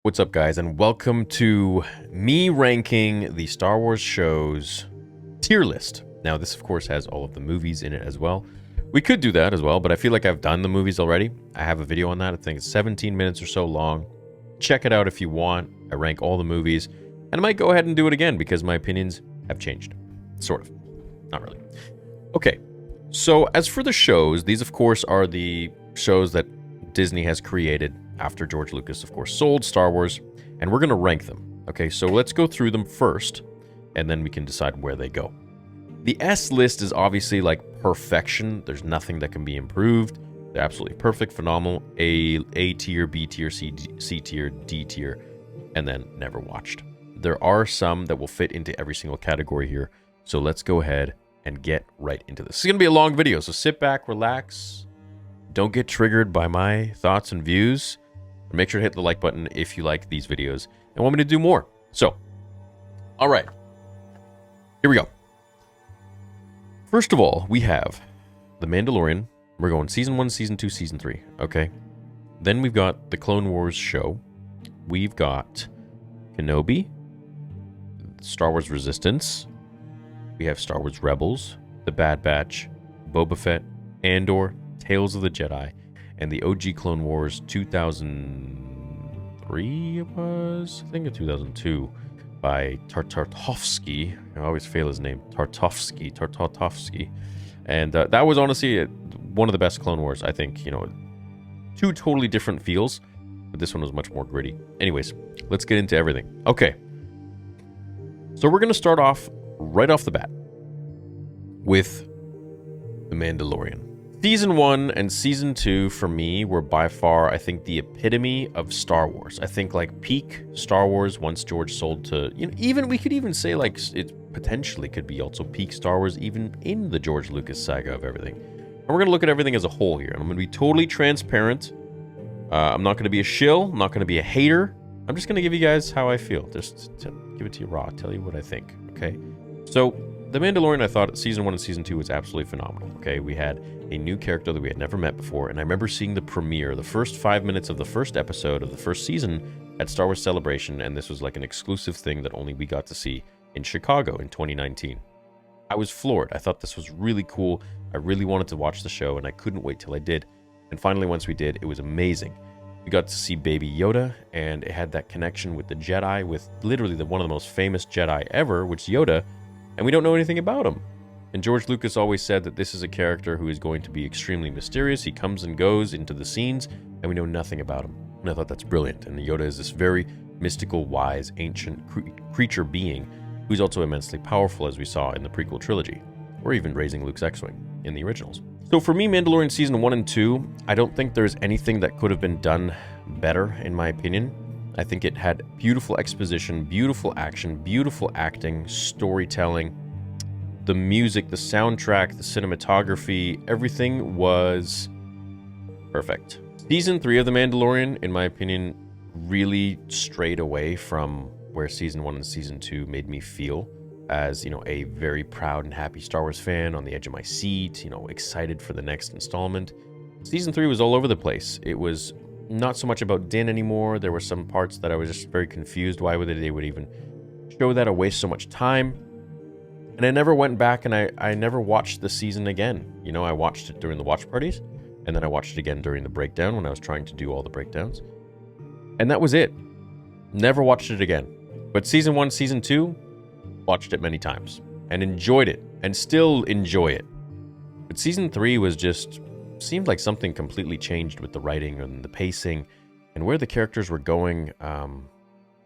What's up, guys, and welcome to me ranking the Star Wars shows tier list. Now, this, of course, has all of the movies in it as well. We could do that as well, but I feel like I've done the movies already. I have a video on that. I think it's 17 minutes or so long. Check it out if you want. I rank all the movies, and I might go ahead and do it again because my opinions have changed. Sort of. Not really. Okay, so as for the shows, these, of course, are the shows that Disney has created after George Lucas, of course, sold Star Wars, and we're going to rank them. Okay, so let's go through them first, and then we can decide where they go. The S list is obviously like perfection. There's nothing that can be improved. They're absolutely perfect, phenomenal. A tier, B tier, C tier, D tier, and then never watched. There are some that will fit into every single category here, so let's go ahead and get right into this. This is going to be a long video, so sit back, relax. Don't get triggered by my thoughts and views. Make sure to hit the like button if you like these videos and want me to do more. So, all right. Here we go. First of all, we have The Mandalorian. We're going Season 1, Season 2, Season 3. Okay. Then we've got the Clone Wars show. We've got Kenobi, Star Wars Resistance. We have Star Wars Rebels, The Bad Batch, Boba Fett, Andor, Tales of the Jedi, and the OG Clone Wars 2003 it was? I think in 2002 by Tartakovsky. I always fail his name. Tartakovsky. And that was honestly one of the best Clone Wars, I think. You know, two totally different feels, but this one was much more gritty. Anyways, let's get into everything. Okay. So we're going to start off right off the bat with The Mandalorian. Season 1 and Season 2 for me were by far, I think, the epitome of Star Wars. I think like peak Star Wars once George sold to, you know, even we could even say like it potentially could be also peak Star Wars even in the George Lucas saga of everything. And we're going to look at everything as a whole here. And I'm going to be totally transparent. I'm not going to be a shill. I'm not going to be a hater. I'm just going to give you guys how I feel. Just to give it to you raw. Tell you what I think. Okay. So The Mandalorian, I thought Season 1 and Season 2 was absolutely phenomenal. Okay. We had a new character that we had never met before, and I remember seeing the premiere, the first 5 minutes of the first episode of the first season at Star Wars Celebration, and this was like an exclusive thing that only we got to see in Chicago in 2019. I was floored. I thought this was really cool. I really wanted to watch the show, and I couldn't wait till I did. And finally, once we did, it was amazing. We got to see Baby Yoda, and it had that connection with the Jedi, with literally one of the most famous Jedi ever, which is Yoda, and we don't know anything about him. And George Lucas always said that this is a character who is going to be extremely mysterious. He comes and goes into the scenes, and we know nothing about him. And I thought that's brilliant. And Yoda is this very mystical, wise, ancient creature being who's also immensely powerful, as we saw in the prequel trilogy, or even raising Luke's X-Wing in the originals. So for me, Mandalorian Season 1 and 2, I don't think there's anything that could have been done better, in my opinion. I think it had beautiful exposition, beautiful action, beautiful acting, storytelling. The music, the soundtrack, the cinematography, everything was perfect. Season 3 of The Mandalorian, in my opinion, really strayed away from where Season 1 and Season 2 made me feel as, you know, a very proud and happy Star Wars fan on the edge of my seat, you know, excited for the next installment. Season 3 was all over the place. It was not so much about Din anymore. There were some parts that I was just very confused. Why would they would even show that or waste so much time? And I never went back and I never watched the season again. You know, I watched it during the watch parties, and then I watched it again during the breakdown when I was trying to do all the breakdowns. And that was it. Never watched it again. But Season 1, Season 2, watched it many times and enjoyed it and still enjoy it. But Season 3 was just, seemed like something completely changed with the writing and the pacing and where the characters were going.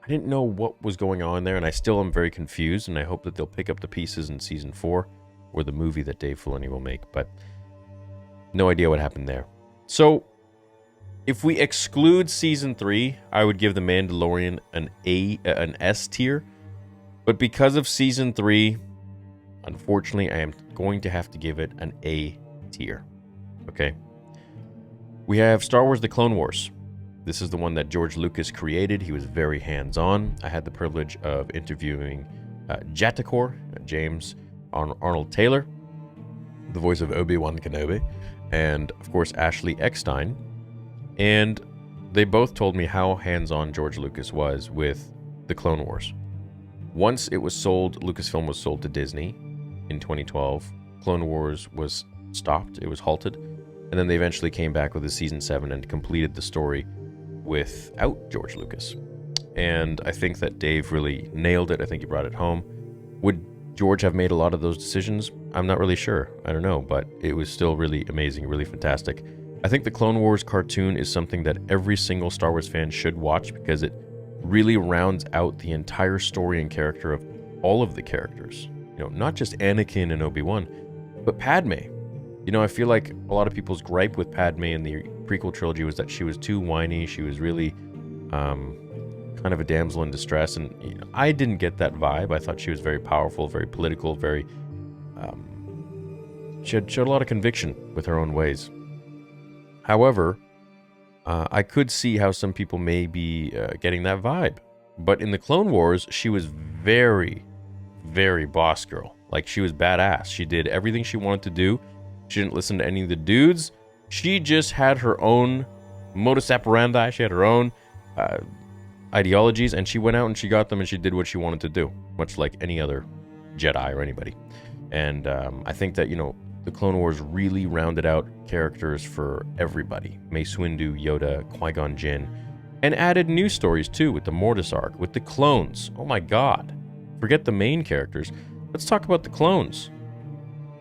I didn't know what was going on there, and I still am very confused, and I hope that they'll pick up the pieces in Season 4, or the movie that Dave Filoni will make, but no idea what happened there. So, if we exclude Season 3, I would give The Mandalorian an S tier, but because of Season 3, unfortunately, I am going to have to give it an A tier. Okay? We have Star Wars The Clone Wars. This is the one that George Lucas created. He was very hands-on. I had the privilege of interviewing Jatakor, James Arnold Taylor, the voice of ObiWan Kenobi, and of course Ashley Eckstein. And they both told me how hands-on George Lucas was with the Clone Wars. Once it was sold, Lucasfilm was sold to Disney in 2012. Clone Wars was stopped, it was halted, and then they eventually came back with a season 7 and completed the story without George Lucas. And I think that Dave really nailed it. I think he brought it home. Would George have made a lot of those decisions? I'm not really sure. I don't know, but it was still really amazing, really fantastic. I think the Clone Wars cartoon is something that every single Star Wars fan should watch because it really rounds out the entire story and character of all of the characters. You know, not just Anakin and Obi-Wan, but Padme. You know, I feel like a lot of people's gripe with Padme in the prequel trilogy was that she was too whiny. She was really kind of a damsel in distress, and you know, I didn't get that vibe. I thought she was very powerful, very political, very she had showed a lot of conviction with her own ways. However, I could see how some people may be getting that vibe. But in the Clone Wars, she was very, very boss girl. Like, she was badass. She did everything she wanted to do. She didn't listen to any of the dudes. She just had her own modus operandi. She had her own ideologies, and she went out and she got them and she did what she wanted to do, much like any other Jedi or anybody. And I think that, you know, the Clone Wars really rounded out characters for everybody. Mace Windu, Yoda, Qui-Gon Jinn, and added new stories too with the Mortis arc, with the clones. Oh my god. Forget the main characters. Let's talk about the clones.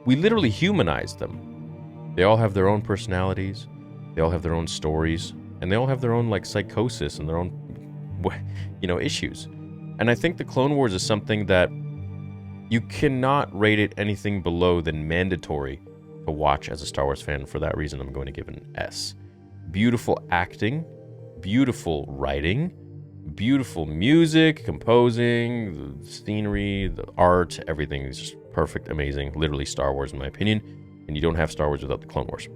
We literally humanized them. They all have their own personalities, they all have their own stories, and they all have their own like psychosis and their own, you know, issues. And I think the Clone Wars is something that you cannot rate it anything below than mandatory to watch as a Star Wars fan. For that reason, I'm going to give it an S. Beautiful acting, beautiful writing, beautiful music, composing, the scenery, the art, everything is just perfect, amazing. Literally Star Wars in my opinion. And you don't have Star Wars without the Clone Wars.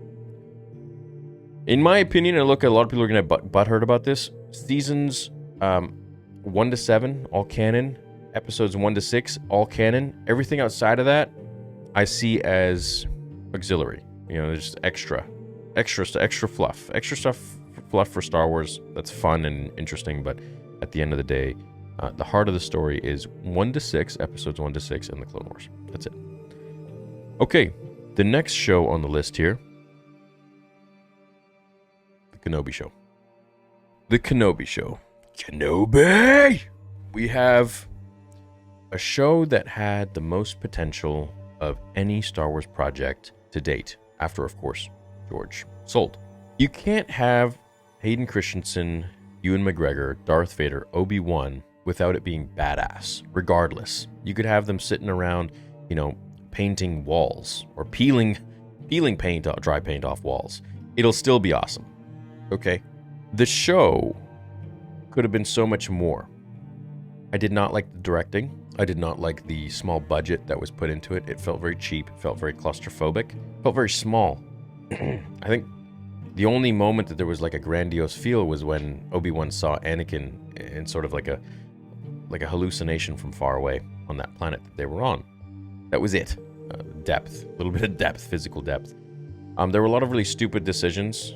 In my opinion, and look, a lot of people are going to get butthurt about this, seasons 1 to 7, all canon. Episodes 1 to 6, all canon. Everything outside of that, I see as auxiliary. You know, there's extra fluff. Extra fluff for Star Wars. That's fun and interesting, but at the end of the day, the heart of the story is 1 to 6, episodes 1 to 6, and the Clone Wars. That's it. Okay, the next show on the list here, the Kenobi Show. The Kenobi Show. Kenobi! We have a show that had the most potential of any Star Wars project to date, after, of course, George sold. You can't have Hayden Christensen, Ewan McGregor, Darth Vader, Obi-Wan without it being badass, regardless. You could have them sitting around, you know, painting walls or peeling paint, dry paint off walls. It'll still be awesome, okay? The show could have been so much more. I did not like the directing. I did not like the small budget that was put into it. It felt very cheap. It felt very claustrophobic. It felt very small. I think the only moment that there was like a grandiose feel was when Obi-Wan saw Anakin in sort of like a hallucination from far away on that planet that they were on. That was it. Depth. A little bit of depth, physical depth. There were a lot of really stupid decisions.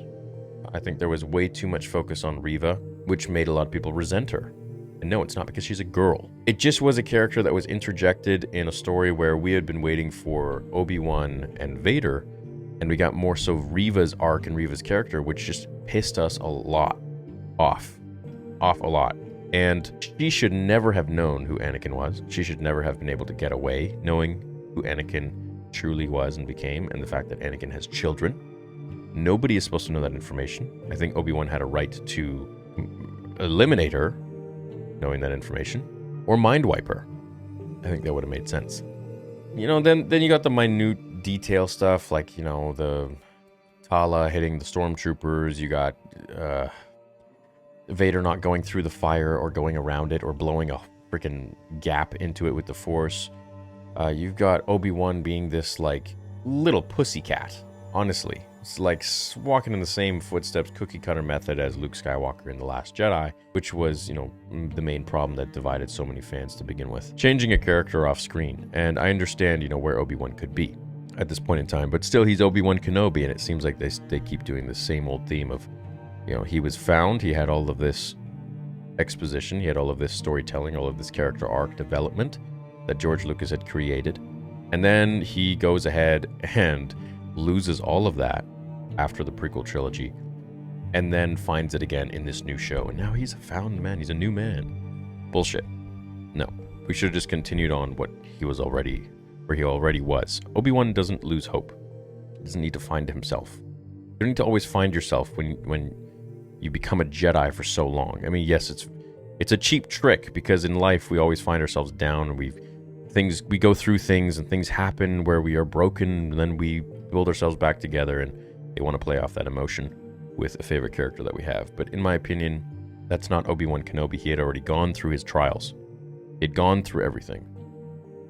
I think there was way too much focus on Reva, which made a lot of people resent her. And no, it's not because she's a girl. It just was a character that was interjected in a story where we had been waiting for Obi-Wan and Vader, and we got more so Reva's arc and Reva's character, which just pissed us a lot off a lot. And she should never have known who Anakin was. She should never have been able to get away knowing who Anakin truly was and became, and the fact that Anakin has children. Nobody is supposed to know that information. I think Obi-Wan had a right to eliminate her, knowing that information, or mind wipe her. I think that would have made sense. You know, then you got the minute detail stuff, like, you know, the Tala hitting the stormtroopers. You got Vader not going through the fire or going around it or blowing a freaking gap into it with the Force. You've got Obi-Wan being this, like, little pussycat, honestly. It's like walking in the same footsteps, cookie-cutter method as Luke Skywalker in The Last Jedi, which was, you know, the main problem that divided so many fans to begin with. Changing a character off screen, and I understand, you know, where Obi-Wan could be at this point in time, but still, he's Obi-Wan Kenobi, and it seems like they keep doing the same old theme of He was found. He had all of this exposition. He had all of this storytelling, all of this character arc development that George Lucas had created. And then he goes ahead and loses all of that after the prequel trilogy, and then finds it again in this new show. And now he's a found man. He's a new man. Bullshit. No. We should have just continued on where he already was. Obi-Wan doesn't lose hope. He doesn't need to find himself. You don't need to always find yourself when you become a Jedi for so long. I mean, yes, it's a cheap trick, because in life we always find ourselves down, and we go through things, and things happen where we are broken, and then we build ourselves back together, and they want to play off that emotion with a favorite character that we have. But in my opinion, that's not Obi-Wan Kenobi. He had already gone through his trials. He had gone through everything.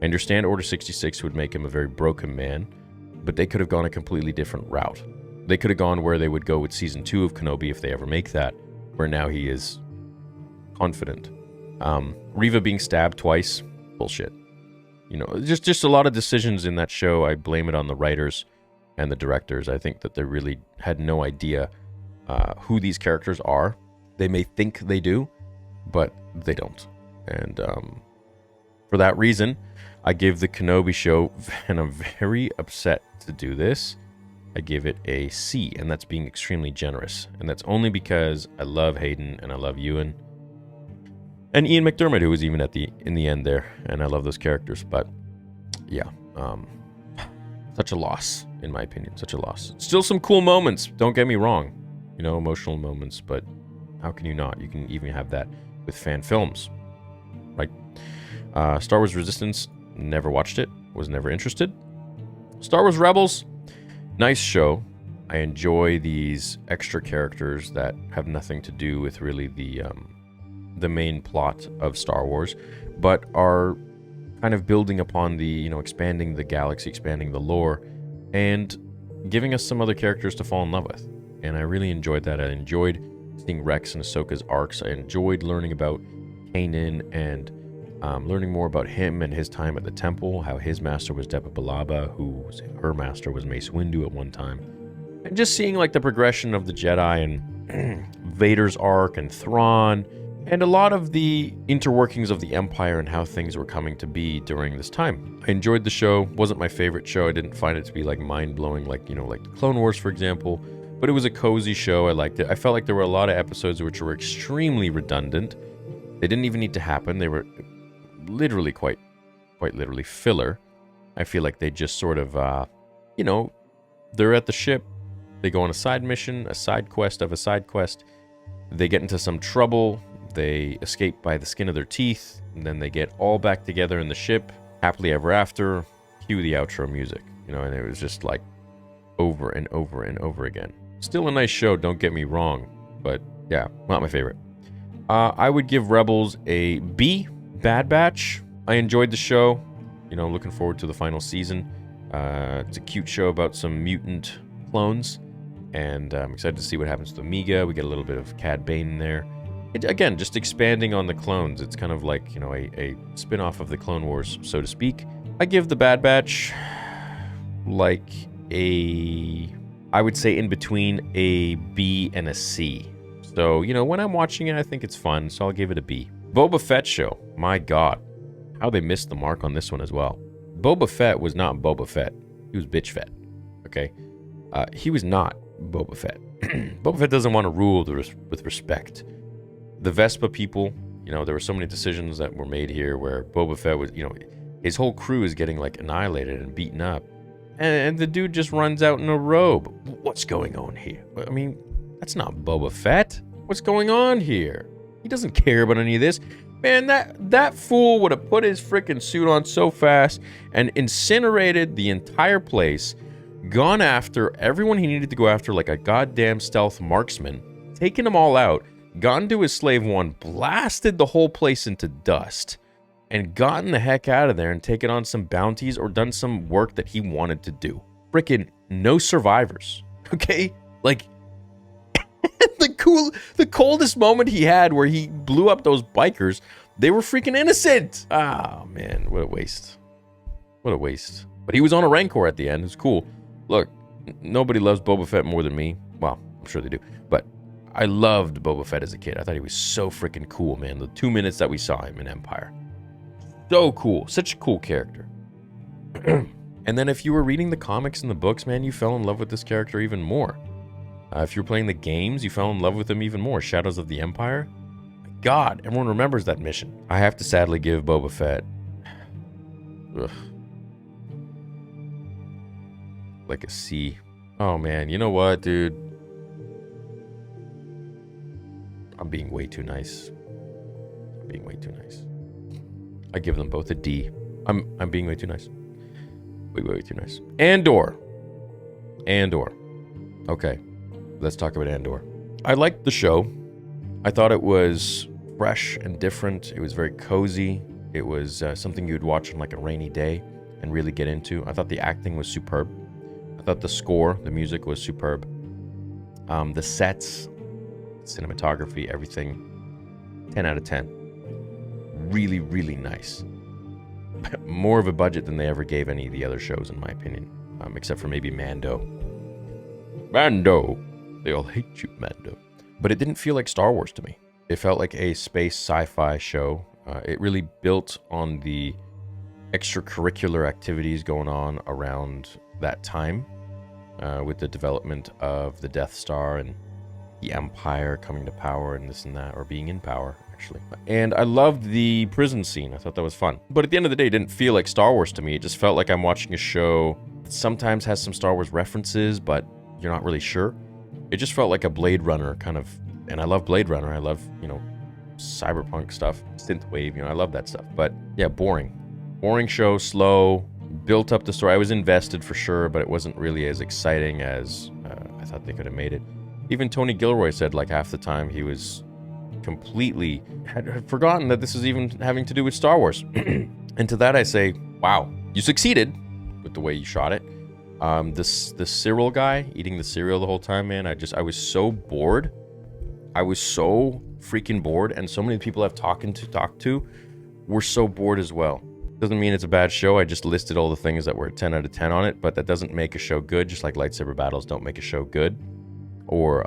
I understand Order 66 would make him a very broken man, but they could have gone a completely different route. They could have gone where they would go with Season 2 of Kenobi, if they ever make that, where now he is confident. Reva being stabbed twice, bullshit. Just a lot of decisions in that show. I blame it on the writers and the directors. I think that they really had no idea who these characters are. They may think they do, but they don't. And for that reason, I give the Kenobi Show, and I'm very upset to do this, I give it a C, and that's being extremely generous. And that's only because I love Hayden and I love Ewan. And Ian McDermott, who was even in the end there, and I love those characters. But yeah, such a loss, in my opinion, such a loss. Still some cool moments, don't get me wrong, emotional moments, but how can you not? You can even have that with fan films, right? Star Wars Resistance, never watched it, was never interested. Star Wars Rebels, nice show. I enjoy these extra characters that have nothing to do with really the main plot of Star Wars, but are kind of building upon the, expanding the galaxy, expanding the lore, and giving us some other characters to fall in love with. And I really enjoyed that. I enjoyed seeing Rex and Ahsoka's arcs. I enjoyed learning about Kanan and learning more about him and his time at the temple, how his master was Depa Billaba, her master was Mace Windu at one time. And just seeing the progression of the Jedi and Vader's arc and Thrawn, and a lot of the interworkings of the Empire and how things were coming to be during this time. I enjoyed the show. Wasn't my favorite show. I didn't find it to be mind-blowing like the Clone Wars, for example. But it was a cozy show. I liked it. I felt like there were a lot of episodes which were extremely redundant. They didn't even need to happen. They were literally quite literally filler. I feel like they just sort of, they're at the ship. They go on a side mission, a side quest of a side quest. They get into some trouble. They escape by the skin of their teeth. And then they get all back together in the ship, happily ever after. Cue the outro music, and it was just over and over and over again. Still a nice show, don't get me wrong, but yeah, not my favorite. I would give Rebels a B, Bad Batch. I enjoyed the show, looking forward to the final season. It's a cute show about some mutant clones, and I'm excited to see what happens to Omega. We get a little bit of Cad Bane in there. Again, just expanding on the clones. It's kind of like, a spin-off of the Clone Wars, so to speak. I give the Bad Batch I would say in between a B and a C. So, when I'm watching it, I think it's fun, so I'll give it a B. Boba Fett show. My God. How they missed the mark on this one as well. Boba Fett was not Boba Fett. He was Bitch Fett. Okay? He was not Boba Fett. Boba Fett doesn't want to rule with respect. The Vespa people, there were so many decisions that were made here where Boba Fett was, his whole crew is getting annihilated and beaten up. And the dude just runs out in a robe. What's going on here? I mean, that's not Boba Fett. What's going on here? He doesn't care about any of this. Man, that fool would have put his freaking suit on so fast and incinerated the entire place, gone after everyone he needed to go after like a goddamn stealth marksman, taken them all out, gone to his slave one, blasted the whole place into dust, and gotten the heck out of there and taken on some bounties or done some work that he wanted to do. Frickin' no survivors. Okay? The coldest moment he had where he blew up those bikers, they were freaking innocent. Ah, man, what a waste. What a waste. But he was on a Rancor at the end. It's cool. Look, nobody loves Boba Fett more than me. Well, I'm sure they do. But I loved Boba Fett as a kid. I thought he was so freaking cool, man. The 2 minutes that we saw him in Empire. So cool. Such a cool character. And then if you were reading the comics and the books, man, you fell in love with this character even more. If you were playing the games, you fell in love with him even more. Shadows of the Empire. My God, everyone remembers that mission. I have to sadly give Boba Fett... Ugh. Like a C. Oh, man. You know what, dude? I'm being way too nice. I'm being way too nice. I give them both a D. I'm being way too nice. Way too nice. Andor. Okay. Let's talk about Andor. I liked the show. I thought it was fresh and different. It was very cozy. It was something you'd watch on like a rainy day and really get into. I thought the acting was superb. I thought the score, the music was superb. The sets, cinematography, everything, 10 out of 10. Really, really nice. More of a budget than they ever gave any of the other shows, in my opinion. Except for maybe Mando. Mando! They all hate you, Mando. But it didn't feel like Star Wars to me. It felt like a space sci-fi show. It really built on the extracurricular activities going on around that time. With the development of the Death Star and the Empire coming to power and this and that, or being in power, actually. And I loved the prison scene. I thought that was fun. But at the end of the day, it didn't feel like Star Wars to me. It just felt like I'm watching a show that sometimes has some Star Wars references, but you're not really sure. It just felt like a Blade Runner kind of, and I love Blade Runner. I love, cyberpunk stuff, synthwave, I love that stuff. But yeah, boring. Boring show, slow, built up the story. I was invested for sure, but it wasn't really as exciting as I thought they could have made it. Even Tony Gilroy said like half the time he was completely had forgotten that this is even having to do with Star Wars. And to that I say, wow, you succeeded with the way you shot it. The cereal guy eating the cereal the whole time, man, I was so bored. I was so freaking bored, and so many people I've talked to were so bored as well. Doesn't mean it's a bad show. I just listed all the things that were 10 out of 10 on it, but that doesn't make a show good, just like lightsaber battles don't make a show good. Or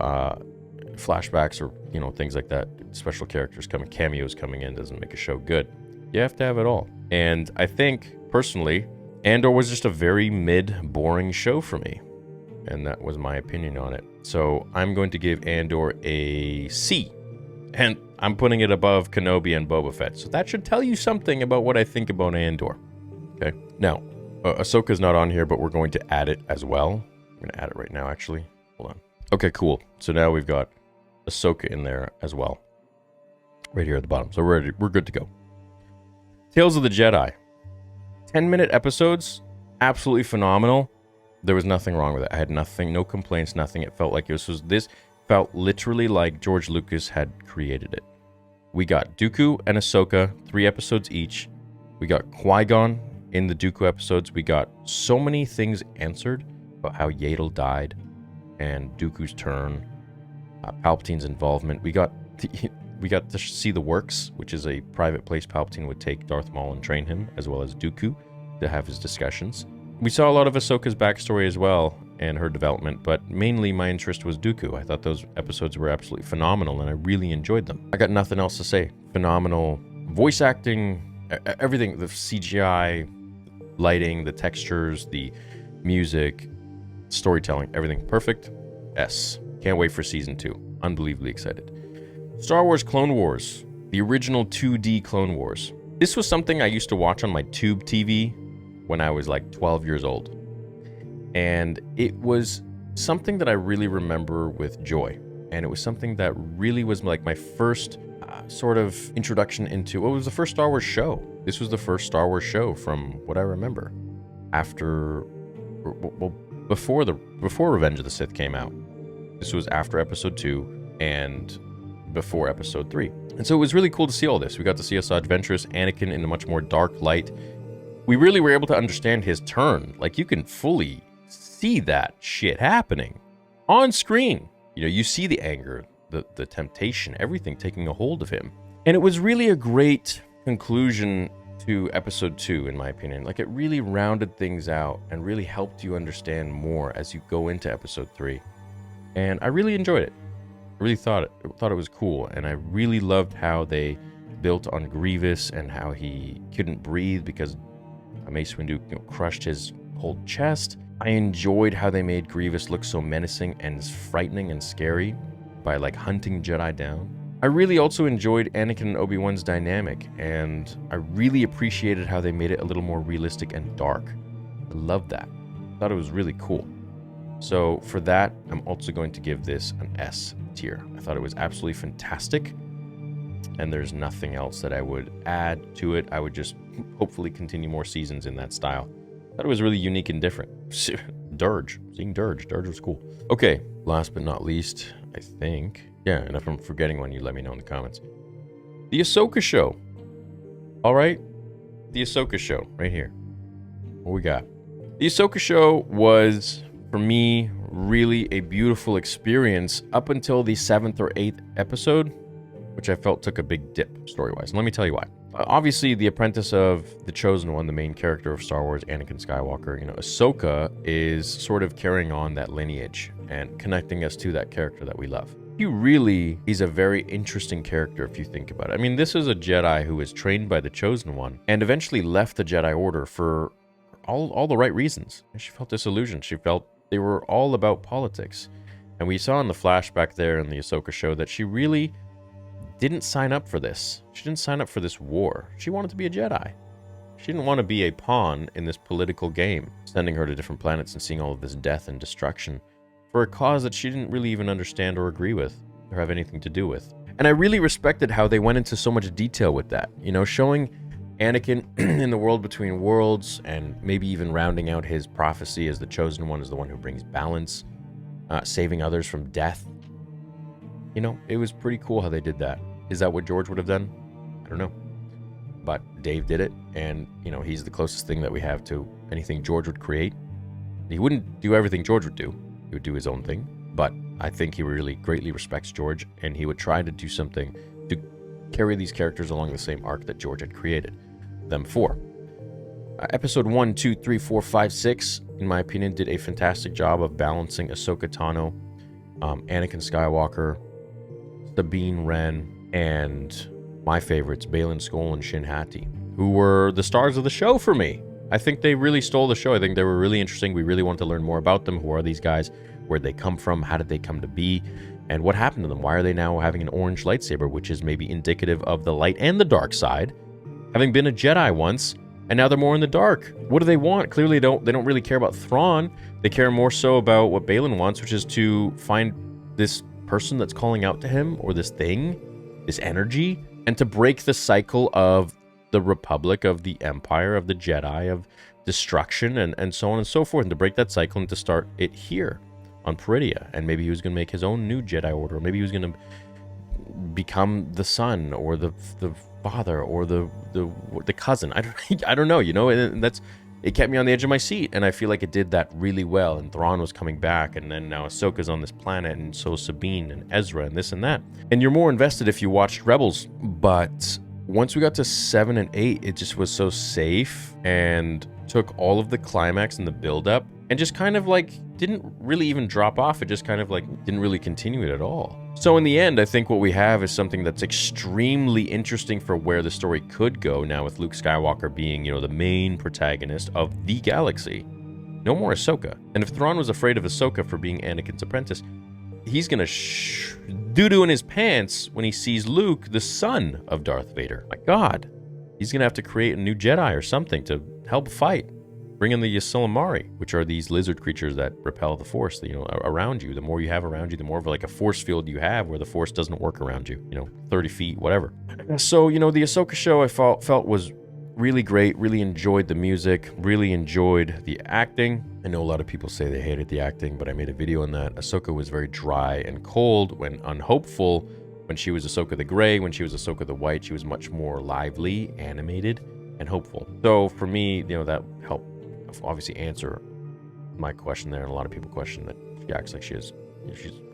flashbacks or, things like that. Special characters cameos coming in doesn't make a show good. You have to have it all. And I think, personally, Andor was just a very boring show for me. And that was my opinion on it. So I'm going to give Andor a C. And I'm putting it above Kenobi and Boba Fett. So that should tell you something about what I think about Andor. Okay. Now, Ahsoka's not on here, but we're going to add it as well. I'm going to add it right now, actually. Hold on. Okay, cool. So now we've got Ahsoka in there as well. Right here at the bottom. So we're good to go. Tales of the Jedi. 10-minute episodes. Absolutely phenomenal. There was nothing wrong with it. I had nothing, no complaints, nothing. It felt like this felt literally like George Lucas had created it. We got Dooku and Ahsoka, 3 episodes each. We got Qui-Gon in the Dooku episodes. We got so many things answered about how Yaddle died and Dooku's turn, Palpatine's involvement. We got to see the Works, which is a private place Palpatine would take Darth Maul and train him, as well as Dooku, to have his discussions. We saw a lot of Ahsoka's backstory as well, and her development, but mainly my interest was Dooku. I thought those episodes were absolutely phenomenal, and I really enjoyed them. I got nothing else to say. Phenomenal voice acting, everything, the CGI, lighting, the textures, the music, storytelling, everything perfect. S. Can't wait for season 2. Unbelievably excited. Star Wars Clone Wars, the original 2D Clone Wars. This was something I used to watch on my tube TV when I was like 12 years old. And it was something that I really remember with joy. And it was something that really was like my first sort of introduction into, well, it was the first Star Wars show. This was the first Star Wars show from what I remember. Before Revenge of the Sith came out. This was after episode 2 and before episode 3. And so it was really cool to see all this. We got to see Asajj Ventress, Anakin in a much more dark light. We really were able to understand his turn. Like, you can fully see that shit happening on screen. You see the anger, the temptation, everything taking a hold of him. And it was really a great conclusion to episode 2, in my opinion. Like, it really rounded things out and really helped you understand more as you go into episode 3. And I really enjoyed it. I really thought it was cool, and I really loved how they built on Grievous and how he couldn't breathe because Mace Windu crushed his whole chest. I enjoyed how they made Grievous look so menacing and frightening and scary by like hunting Jedi down. I really also enjoyed Anakin and Obi-Wan's dynamic, and I really appreciated how they made it a little more realistic and dark. I loved that. I thought it was really cool. So for that, I'm also going to give this an S tier. I thought it was absolutely fantastic, and there's nothing else that I would add to it. I would just hopefully continue more seasons in that style. I thought it was really unique and different. Dirge. Seeing Dirge was cool. Okay, last but not least, I think... Yeah, and if I'm forgetting one, you let me know in the comments. The Ahsoka Show. All right? The Ahsoka Show, right here. What we got? The Ahsoka Show was, for me, really a beautiful experience up until the 7th or 8th episode, which I felt took a big dip story-wise. And let me tell you why. Obviously, the apprentice of the Chosen One, the main character of Star Wars, Anakin Skywalker, Ahsoka is sort of carrying on that lineage and connecting us to that character that we love. He's a very interesting character if you think about it. I mean, this is a Jedi who was trained by the Chosen One and eventually left the Jedi Order for all the right reasons. And she felt disillusioned. She felt they were all about politics. And we saw in the flashback there in the Ahsoka Show that she really didn't sign up for this. She didn't sign up for this war. She wanted to be a Jedi. She didn't want to be a pawn in this political game, sending her to different planets and seeing all of this death and destruction for a cause that she didn't really even understand or agree with or have anything to do with. And I really respected how they went into so much detail with that, showing Anakin in the world between worlds and maybe even rounding out his prophecy as the Chosen One, as the one who brings balance, saving others from death. It was pretty cool how they did that. Is that what George would have done? I don't know. But Dave did it, and, he's the closest thing that we have to anything George would create. He wouldn't do everything George would do. He would do his own thing, but I think he really greatly respects George, and he would try to do something to carry these characters along the same arc that George had created them for. Episode 1, 2, 3, 4, 5, 6, in my opinion, did a fantastic job of balancing Ahsoka Tano, Anakin Skywalker, Sabine Wren, and my favorites, Baylan Skoll and Shin Hati, who were the stars of the show for me. I think they really stole the show. I think they were really interesting. We really wanted to learn more about them. Who are these guys? Where'd they come from? How did they come to be? And what happened to them? Why are they now having an orange lightsaber, which is maybe indicative of the light and the dark side, having been a Jedi once, and now they're more in the dark? What do they want? Clearly, they don't really care about Thrawn. They care more so about what Baylan wants, which is to find this person that's calling out to him, or this thing, this energy, and to break the cycle of the Republic, of the Empire, of the Jedi, of destruction, and so on and so forth, and to break that cycle and to start it here on Peridea. And maybe he was going to make his own new Jedi Order, or maybe he was going to become the son, or the father, or the cousin. I don't know, and it kept me on the edge of my seat, and I feel like it did that really well. And Thrawn was coming back, and then now Ahsoka's on this planet, and so is Sabine and Ezra and this and that. And you're more invested if you watched Rebels, but once we got to 7 and 8, it just was so safe and took all of the climax and the build-up and just kind of didn't really even drop off. It just kind of didn't really continue it at all. So in the end, I think what we have is something that's extremely interesting for where the story could go now, with Luke Skywalker being, the main protagonist of the galaxy. No more Ahsoka. And if Thrawn was afraid of Ahsoka for being Anakin's apprentice, he's gonna doo-doo in his pants when he sees Luke, the son of Darth Vader. My God. He's gonna have to create a new Jedi or something to help fight. Bring in the Ysilamari, which are these lizard creatures that repel the Force, around you. The more you have around you, the more of a force field you have where the Force doesn't work around you, 30 feet, whatever. So, the Ahsoka show I felt was really great, really enjoyed the music, really enjoyed the acting. I know a lot of people say they hated the acting, but I made a video on that. Ahsoka was very dry and cold when unhopeful. When she was Ahsoka the Grey, when she was Ahsoka the White, she was much more lively, animated, and hopeful. So for me, that helped obviously answer my question there, and a lot of people question that she acts like she's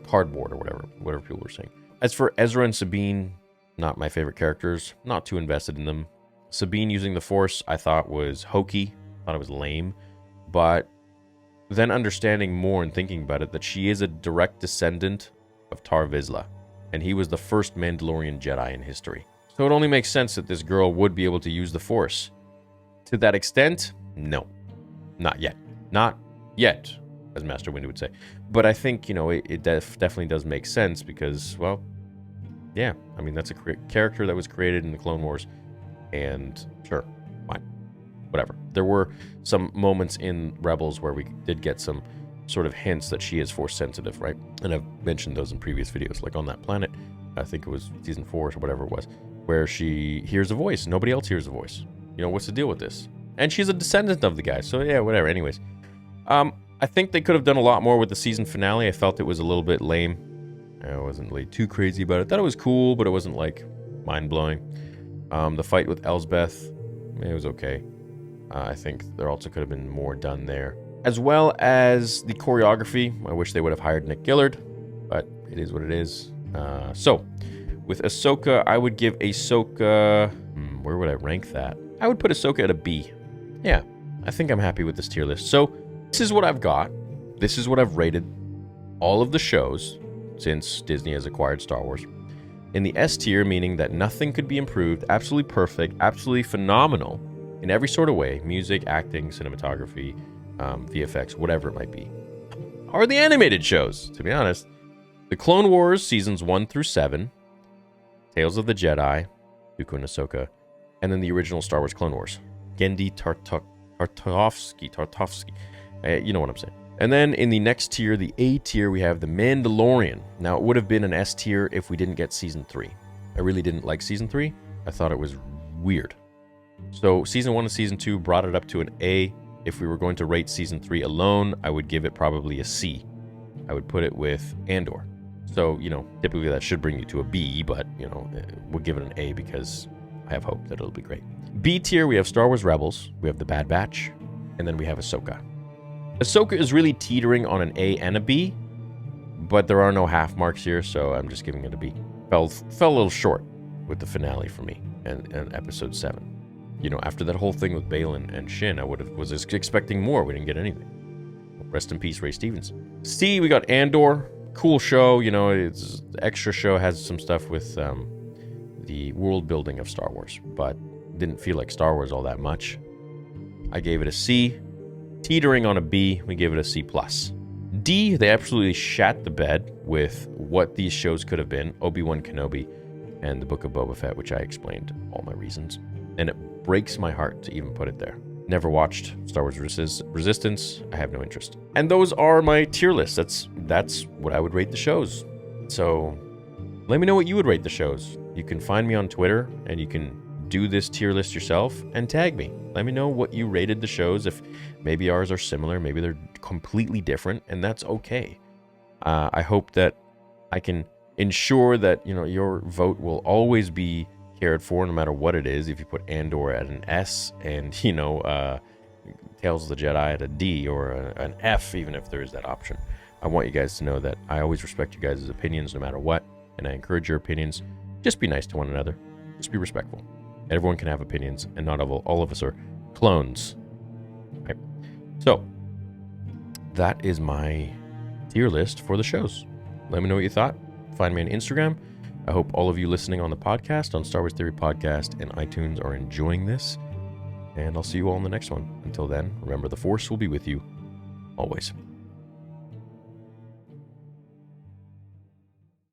cardboard or whatever people were saying. As for Ezra and Sabine, not my favorite characters, not too invested in them. Sabine using the Force I thought was hokey, thought it was lame, but then understanding more and thinking about it, that she is a direct descendant of Tar Vizsla. and he was the first Mandalorian Jedi in history. So it only makes sense that this girl would be able to use the Force. To that extent, no. Not yet. Not yet, as Master Windu would say. But I think, it definitely does make sense because, well, yeah. I mean, that's a character that was created in the Clone Wars. And sure, fine. Whatever. There were some moments in Rebels where we did get some sort of hints that she is Force sensitive, right? And I've mentioned those in previous videos, like on that planet. I think it was season 4 or whatever it was, where she hears a voice. Nobody else hears a voice. What's the deal with this? And she's a descendant of the guy, so yeah, whatever. Anyways, I think they could have done a lot more with the season finale. I felt it was a little bit lame. I wasn't really too crazy about it. I thought it was cool, but it wasn't, like, mind-blowing. The fight with Elsbeth, it was okay. I think there also could have been more done there. As well as the choreography. I wish they would have hired Nick Gillard, but it is what it is. So, with Ahsoka, I would give Ahsoka... where would I rank that? I would put Ahsoka at a B. Yeah, I think I'm happy with this tier list. So, this is what I've got. This is what I've rated all of the shows since Disney has acquired Star Wars. In the S tier, meaning that nothing could be improved, absolutely perfect, absolutely phenomenal in every sort of way, music, acting, cinematography, VFX, whatever it might be, are the animated shows, to be honest. The Clone Wars seasons 1 through 7, Tales of the Jedi, Dooku and Ahsoka, and then the original Star Wars Clone Wars. Genndy Tartakovsky. You know what I'm saying. And then in the next tier, the A tier, we have The Mandalorian. Now, it would have been an S tier if we didn't get Season 3. I really didn't like Season 3. I thought it was weird. So Season 1 and Season 2 brought it up to an A. If we were going to rate Season 3 alone, I would give it probably a C. I would put it with Andor. So, typically that should bring you to a B, but, we'll give it an A because I have hope that it'll be great. B tier, we have Star Wars Rebels, we have The Bad Batch, and then we have Ahsoka. Ahsoka is really teetering on an A and a B, but there are no half marks here, so I'm just giving it a B. Fell a little short with the finale for me and episode 7. After that whole thing with Baylan and Shin, I was expecting more. We didn't get anything. Rest in peace, Ray Stevens. C, we got Andor. Cool show. It's the extra show, has some stuff with the world building of Star Wars, but didn't feel like Star Wars all that much. I gave it a C. Teetering on a B, we gave it a C+. D, they absolutely shat the bed with what these shows could have been. ObiWan Kenobi and the Book of Boba Fett, which I explained all my reasons. And it breaks my heart to even put it there. Never watched Star Wars Resistance. I have no interest. And those are my tier lists. That's what I would rate the shows. So let me know what you would rate the shows. You can find me on Twitter, and you can do this tier list yourself and tag me. Let me know what you rated the shows. If maybe ours are similar, maybe they're completely different, and that's okay. I hope that I can ensure that your vote will always be cared for, no matter what it is. If you put Andor at an S and Tales of the Jedi at a D or an F, even if there is that option, I want you guys to know that I always respect you guys' opinions no matter what, and I encourage your opinions. Just be nice to one another. Just be respectful. Everyone can have opinions, and not all of us are clones. Right? So, that is my tier list for the shows. Let me know what you thought. Find me on Instagram. I hope all of you listening on the podcast, on Star Wars Theory Podcast and iTunes, are enjoying this. And I'll see you all in the next one. Until then, remember, the Force will be with you always.